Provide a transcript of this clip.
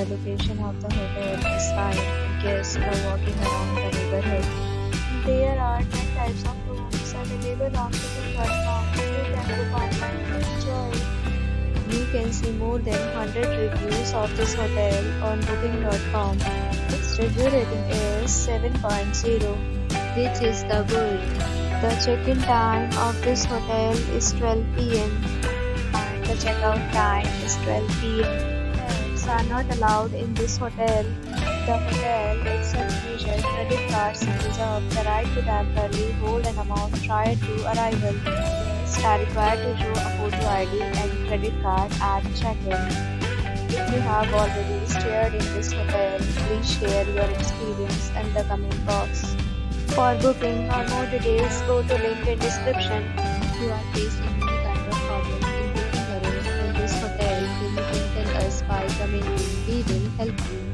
the location of the hotel is fine and guests are walking around the neighborhood. There are 10 types of rooms available on booking.com. You can book online and enjoy. You can see more than 100 reviews of this hotel on booking.com. Its review rating is 7.0, which is the good. The check-in time of this hotel is 12 p.m. and the checkout time is 12 p.m. Pets are not allowed in this hotel. The hotel accepts major credit cards and reserves the right to temporarily hold an amount prior to arrival. Guests are required to show a photo ID and credit card at check-in. If you have already stayed in this hotel, please share your experience in the comment box. For booking or more details, go to link in description. If you are facing any kind of problem in booking a room in this hotel, then you can tell us by commenting. We will help you.